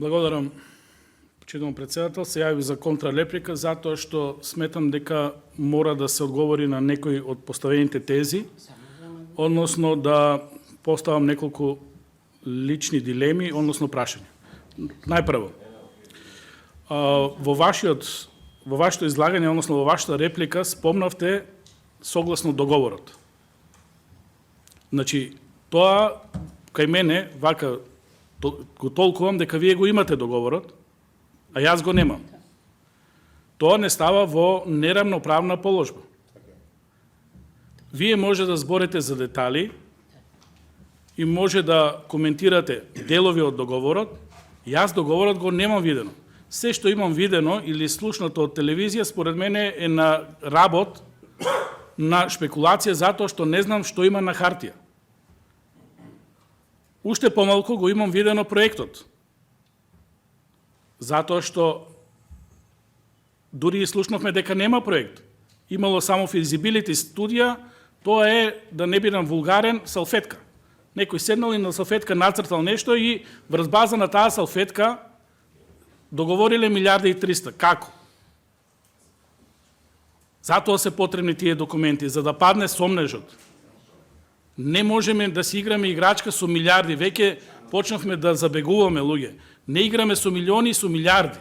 Благодарам, почитувам председател. Се јави за контралеприка, затоа што сметам дека мора да се одговори на некои од поставените тези, односно да поставам неколку лични дилеми, односно прашања. Најпрво, во вашето излагање, односно во вашата реплика, спомнавте согласно договорот. Значи, тоа кај мене, вака, го толкувам дека вие го имате договорот, а јас го немам. Тоа не става во неравноправна положба. Вие може да зборите за детали и може да коментирате делови од договорот, јас договорот го немам видено. Се што имам видено или слушнато од телевизија, според мене е на работ, на шпекулација, затоа што не знам што има на хартија. Уште помалку го имам видено проектот. Затоа што дури и слушнавме дека нема проект. Имало само feasibility студија, тоа е, да не бидам вулгарен, салфетка. Некој седнал и на салфетка нацртал нешто и врз база на таа салфетка договориле 1.300.000. Како? Затоа се потребни тие документи, за да падне сомнежот. Не можеме да си играме играчка со милиарди. Веќе почнавме да забегуваме, луѓе. Не играме со милиони, со милиарди.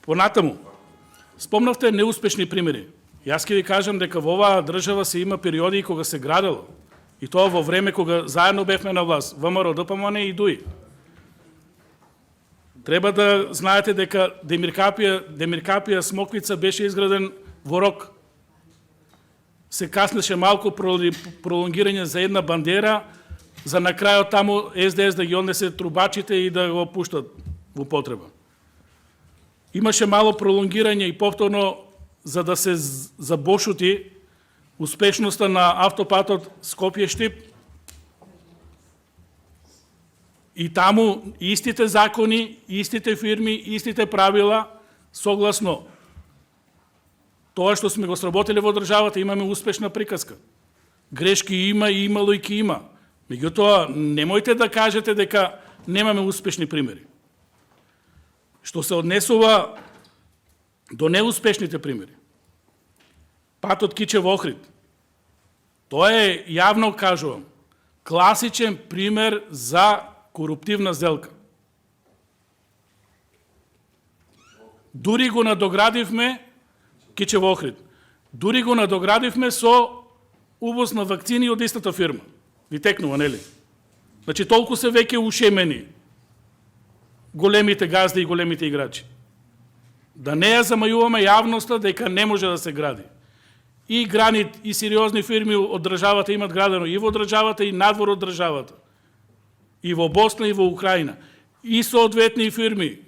Понатаму, спомнавте неуспешни примери. Јас ќе ви кажам дека во оваа држава се има периоди кога се градело. И тоа во време кога заедно бевме на власт. ВМРО, ДПМН и ДУИ. Треба да знаете дека Демиркапија Смоквица беше изграден во рок. Се каснеше малку пролонгирање за една бандера, за на крајот таму СДС да ги однесе трубачите и да го пуштат во потреба. Имаше мало пролонгирање и повторно за да се забошути успешноста на автопатот Скопје-Штип. И таму истите закони, истите фирми, истите правила, согласно тоа што сме го сработили во државата, имаме успешна приказка. Грешки има и имало и ки има. Меѓутоа, немојте да кажете дека немаме успешни примери. Што се однесува до неуспешните примери. Патот Кичево-Охрид. Тоа е, јавно кажувам, класичен пример за коруптивна сделка. Дури го надоградивме Кичево-Охрид. Дури го надоградивме со увоз на вакцини од истата фирма. Ви текнува, нели? Значи, толку се веќе ушемени големите газди и големите играчи. Да не ја замајуваме јавноста дека не може да се гради. И Гранит, и сериозни фирми од државата имат градено и во државата, и надвор од државата. И во Босна, и во Украина. И соодветни фирми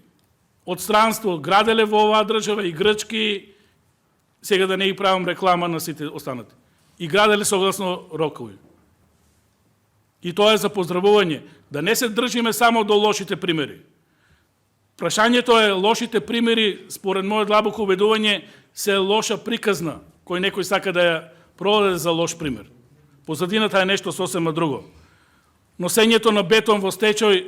од странство граделе во оваа држава, и грчки, сега да не ги правам реклама на сите останати. И граделе согласно рокови. И тоа е за поздравување. Да не се држиме само до лошите примери. Прашањето е, лошите примери, според мојот длабоко убедување, се лоша приказна, кој некој сака да ја продаде за лош пример. Позадината е нешто сосема друго. Носењето на бетон во стечој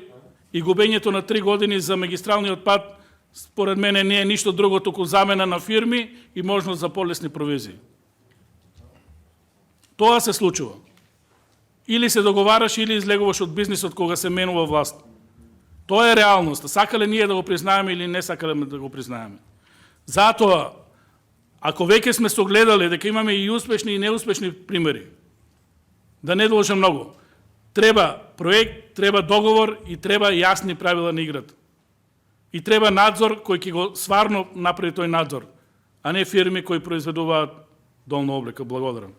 и губењето на 3 години за магистралниот пат, според мене не е ништо друго, туку замена на фирми и можност за полесни провизии. Тоа се случува. Или се договараш, или излегуваш од бизнисот кога се менува власт. Тоа е реалноста. Сакале ние да го признаеме или не сакале да го признаеме. Затоа, ако веќе сме согледале дека имаме и успешни и неуспешни примери, да не должа многу, треба проект, треба договор и треба јасни правила на играта. И треба надзор кој ќе го сварно направи тој надзор, а не фирми кои произведуваат долна облека. Благодарам.